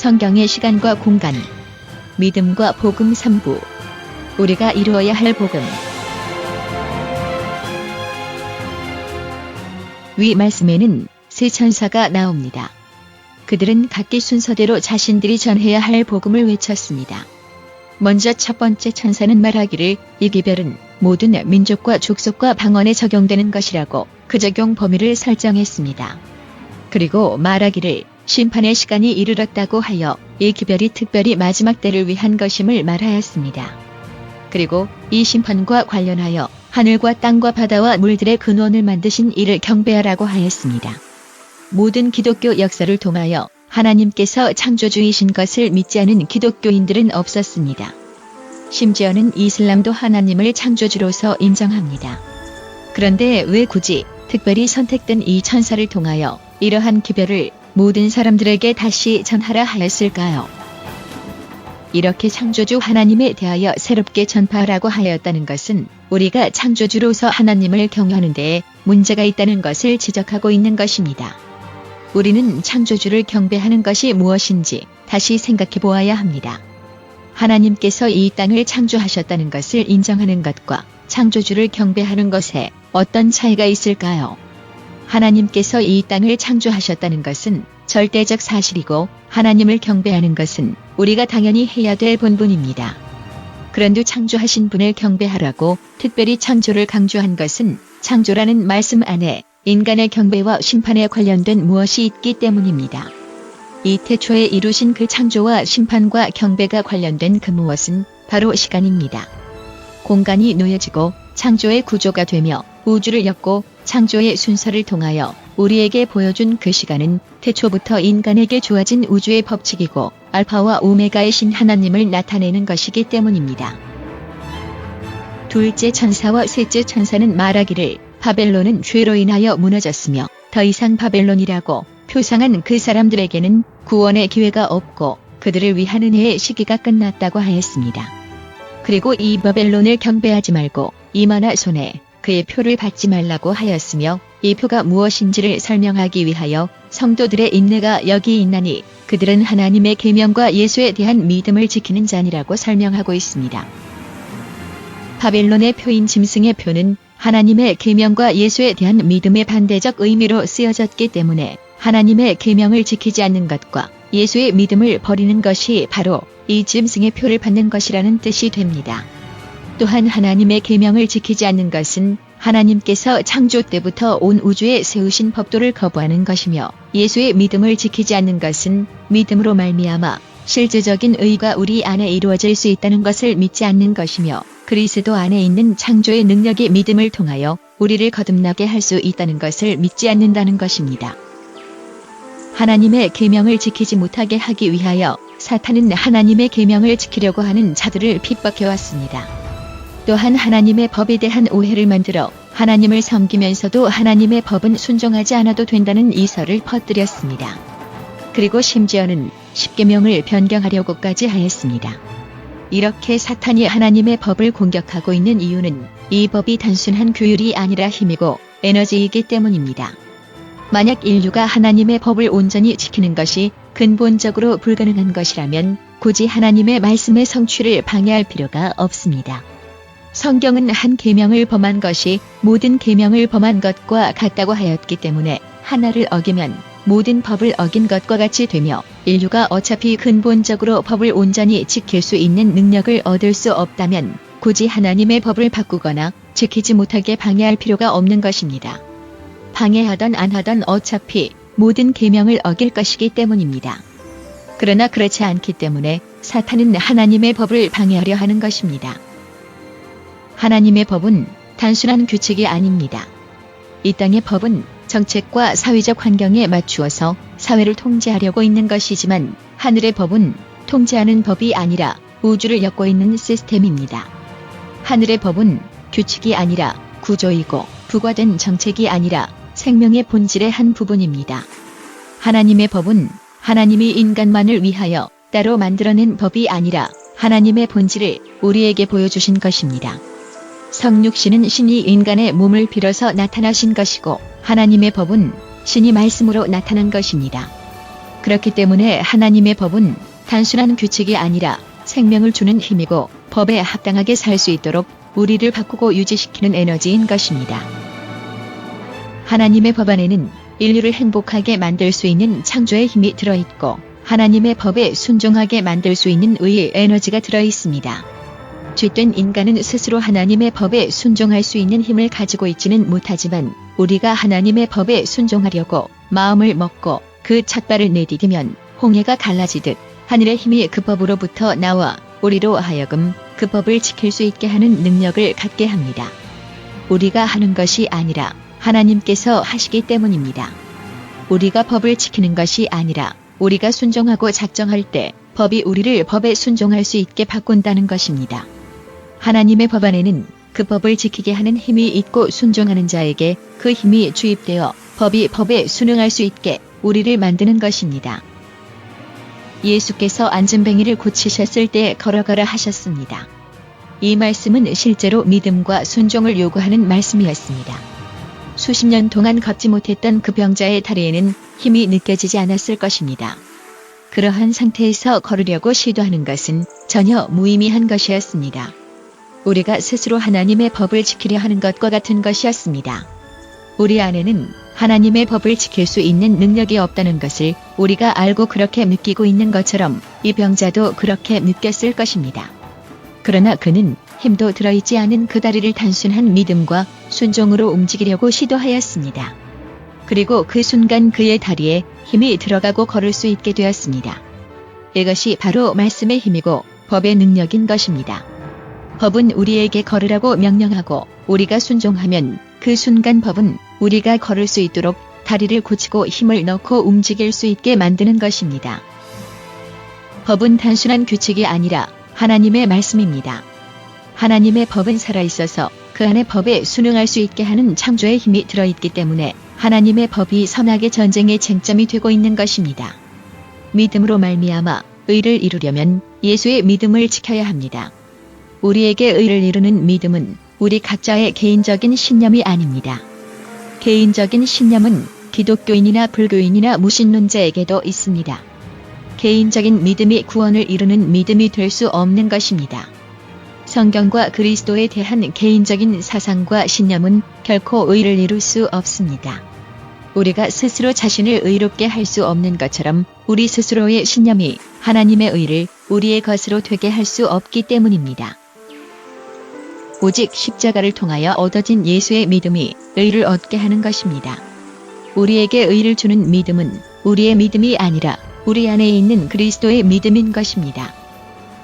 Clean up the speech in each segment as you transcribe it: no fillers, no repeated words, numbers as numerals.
성경의 시간과 공간, 믿음과 복음 3부. 우리가 이루어야 할 복음. 위 말씀에는 세 천사가 나옵니다. 그들은 각기 순서대로 자신들이 전해야 할 복음을 외쳤습니다. 먼저 첫 번째 천사는 말하기를 이 기별은 모든 민족과 족속과 방언에 적용되는 것이라고 그 적용 범위를 설정했습니다. 그리고 말하기를 심판의 시간이 이르렀다고 하여 이 기별이 특별히 마지막 때를 위한 것임을 말하였습니다. 그리고 이 심판과 관련하여 하늘과 땅과 바다와 물들의 근원을 만드신 이를 경배하라고 하였습니다. 모든 기독교 역사를 통하여 하나님께서 창조주이신 것을 믿지 않은 기독교인들은 없었습니다. 심지어는 이슬람도 하나님을 창조주로서 인정합니다. 그런데 왜 굳이 특별히 선택된 이 천사를 통하여 이러한 기별을 모든 사람들에게 다시 전하라 하였을까요? 이렇게 창조주 하나님에 대하여 새롭게 전파하라고 하였다는 것은 우리가 창조주로서 하나님을 경외하는 데에 문제가 있다는 것을 지적하고 있는 것입니다. 우리는 창조주를 경배하는 것이 무엇인지 다시 생각해 보아야 합니다. 하나님께서 이 땅을 창조하셨다는 것을 인정하는 것과 창조주를 경배하는 것에 어떤 차이가 있을까요? 하나님께서 이 땅을 창조하셨다는 것은 절대적 사실이고 하나님을 경배하는 것은 우리가 당연히 해야 될 본분입니다. 그런데 창조하신 분을 경배하라고 특별히 창조를 강조한 것은 창조라는 말씀 안에 인간의 경배와 심판에 관련된 무엇이 있기 때문입니다. 이 태초에 이루신 그 창조와 심판과 경배가 관련된 그 무엇은 바로 시간입니다. 공간이 놓여지고 창조의 구조가 되며 우주를 엮고 창조의 순서를 통하여 우리에게 보여준 그 시간은 태초부터 인간에게 주어진 우주의 법칙이고 알파와 오메가의 신 하나님을 나타내는 것이기 때문입니다. 둘째 천사와 셋째 천사는 말하기를 바벨론은 죄로 인하여 무너졌으며 더 이상 바벨론이라고 표상한 그 사람들에게는 구원의 기회가 없고 그들을 위한 은혜의 시기가 끝났다고 하였습니다. 그리고 이 바벨론을 경배하지 말고 이마나 손에 그의 표를 받지 말라고 하였으며 이 표가 무엇인지를 설명하기 위하여 성도들의 인내가 여기 있나니 그들은 하나님의 계명과 예수에 대한 믿음을 지키는 자니라고 설명하고 있습니다. 바벨론의 표인 짐승의 표는 하나님의 계명과 예수에 대한 믿음의 반대적 의미로 쓰여졌기 때문에 하나님의 계명을 지키지 않는 것과 예수의 믿음을 버리는 것이 바로 이 짐승의 표를 받는 것이라는 뜻이 됩니다. 또한 하나님의 계명을 지키지 않는 것은 하나님께서 창조 때부터 온 우주에 세우신 법도를 거부하는 것이며 예수의 믿음을 지키지 않는 것은 믿음으로 말미암아 실제적인 의가 우리 안에 이루어질 수 있다는 것을 믿지 않는 것이며 그리스도 안에 있는 창조의 능력이 믿음을 통하여 우리를 거듭나게 할 수 있다는 것을 믿지 않는다는 것입니다. 하나님의 계명을 지키지 못하게 하기 위하여 사탄은 하나님의 계명을 지키려고 하는 자들을 핍박해왔습니다. 또한 하나님의 법에 대한 오해를 만들어 하나님을 섬기면서도 하나님의 법은 순종하지 않아도 된다는 이설을 퍼뜨렸습니다. 그리고 심지어는 십계명을 변경하려고까지 하였습니다. 이렇게 사탄이 하나님의 법을 공격하고 있는 이유는 이 법이 단순한 규율이 아니라 힘이고 에너지이기 때문입니다. 만약 인류가 하나님의 법을 온전히 지키는 것이 근본적으로 불가능한 것이라면 굳이 하나님의 말씀의 성취를 방해할 필요가 없습니다. 성경은 한 계명을 범한 것이 모든 계명을 범한 것과 같다고 하였기 때문에 하나를 어기면 모든 법을 어긴 것과 같이 되며 인류가 어차피 근본적으로 법을 온전히 지킬 수 있는 능력을 얻을 수 없다면 굳이 하나님의 법을 바꾸거나 지키지 못하게 방해할 필요가 없는 것입니다. 방해하던 안 하던 어차피 모든 계명을 어길 것이기 때문입니다. 그러나 그렇지 않기 때문에 사탄은 하나님의 법을 방해하려 하는 것입니다. 하나님의 법은 단순한 규칙이 아닙니다. 이 땅의 법은 정책과 사회적 환경에 맞추어서 사회를 통제하려고 있는 것이지만 하늘의 법은 통제하는 법이 아니라 우주를 엮고 있는 시스템입니다. 하늘의 법은 규칙이 아니라 구조이고 부과된 정책이 아니라 생명의 본질의 한 부분입니다. 하나님의 법은 하나님이 인간만을 위하여 따로 만들어낸 법이 아니라 하나님의 본질을 우리에게 보여주신 것입니다. 성육신은 신이 인간의 몸을 빌어서 나타나신 것이고 하나님의 법은 신이 말씀으로 나타난 것입니다. 그렇기 때문에 하나님의 법은 단순한 규칙이 아니라 생명을 주는 힘이고 법에 합당하게 살 수 있도록 우리를 바꾸고 유지시키는 에너지인 것입니다. 하나님의 법 안에는 인류를 행복하게 만들 수 있는 창조의 힘이 들어있고 하나님의 법에 순종하게 만들 수 있는 의의 에너지가 들어있습니다. 죄된 인간은 스스로 하나님의 법에 순종할 수 있는 힘을 가지고 있지는 못하지만 우리가 하나님의 법에 순종하려고 마음을 먹고 그 첫발을 내디디면 홍해가 갈라지듯 하늘의 힘이 그 법으로부터 나와 우리로 하여금 그 법을 지킬 수 있게 하는 능력을 갖게 합니다. 우리가 하는 것이 아니라 하나님께서 하시기 때문입니다. 우리가 법을 지키는 것이 아니라 우리가 순종하고 작정할 때 법이 우리를 법에 순종할 수 있게 바꾼다는 것입니다. 하나님의 법 안에는 그 법을 지키게 하는 힘이 있고 순종하는 자에게 그 힘이 주입되어 법이 법에 순응할 수 있게 우리를 만드는 것입니다. 예수께서 안진뱅이를 고치셨을 때 걸어가라 하셨습니다. 이 말씀은 실제로 믿음과 순종을 요구하는 말씀이었습니다. 수십 년 동안 걷지 못했던 그 병자의 다리에는 힘이 느껴지지 않았을 것입니다. 그러한 상태에서 걸으려고 시도하는 것은 전혀 무의미한 것이었습니다. 우리가 스스로 하나님의 법을 지키려 하는 것과 같은 것이었습니다. 우리 안에는 하나님의 법을 지킬 수 있는 능력이 없다는 것을 우리가 알고 그렇게 느끼고 있는 것처럼 이 병자도 그렇게 느꼈을 것입니다. 그러나 그는 힘도 들어있지 않은 그 다리를 단순한 믿음과 순종으로 움직이려고 시도하였습니다. 그리고 그 순간 그의 다리에 힘이 들어가고 걸을 수 있게 되었습니다. 이것이 바로 말씀의 힘이고 법의 능력인 것입니다. 법은 우리에게 걸으라고 명령하고 우리가 순종하면 그 순간 법은 우리가 걸을 수 있도록 다리를 고치고 힘을 넣고 움직일 수 있게 만드는 것입니다. 법은 단순한 규칙이 아니라 하나님의 말씀입니다. 하나님의 법은 살아있어서 그 안에 법에 순응할 수 있게 하는 창조의 힘이 들어있기 때문에 하나님의 법이 선악의 전쟁의 쟁점이 되고 있는 것입니다. 믿음으로 말미암아 의를 이루려면 예수의 믿음을 지켜야 합니다. 우리에게 의를 이루는 믿음은 우리 각자의 개인적인 신념이 아닙니다. 개인적인 신념은 기독교인이나 불교인이나 무신론자에게도 있습니다. 개인적인 믿음이 구원을 이루는 믿음이 될 수 없는 것입니다. 성경과 그리스도에 대한 개인적인 사상과 신념은 결코 의를 이룰 수 없습니다. 우리가 스스로 자신을 의롭게 할 수 없는 것처럼 우리 스스로의 신념이 하나님의 의를 우리의 것으로 되게 할 수 없기 때문입니다. 오직 십자가를 통하여 얻어진 예수의 믿음이 의를 얻게 하는 것입니다. 우리에게 의를 주는 믿음은 우리의 믿음이 아니라 우리 안에 있는 그리스도의 믿음인 것입니다.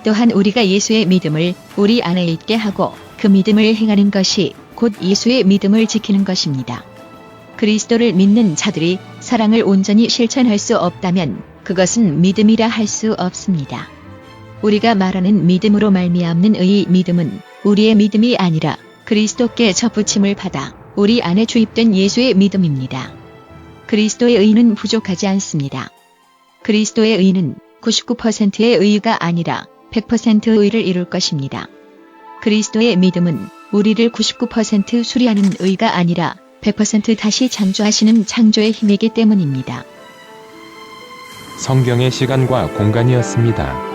또한 우리가 예수의 믿음을 우리 안에 있게 하고 그 믿음을 행하는 것이 곧 예수의 믿음을 지키는 것입니다. 그리스도를 믿는 자들이 사랑을 온전히 실천할 수 없다면 그것은 믿음이라 할 수 없습니다. 우리가 말하는 믿음으로 말미암는 의의 믿음은 우리의 믿음이 아니라 그리스도께 접붙임을 받아 우리 안에 주입된 예수의 믿음입니다. 그리스도의 의는 부족하지 않습니다. 그리스도의 의는 99%의 의가 아니라 100% 의를 이룰 것입니다. 그리스도의 믿음은 우리를 99% 수리하는 의가 아니라 100% 다시 창조하시는 창조의 힘이기 때문입니다. 성경의 시간과 공간이었습니다.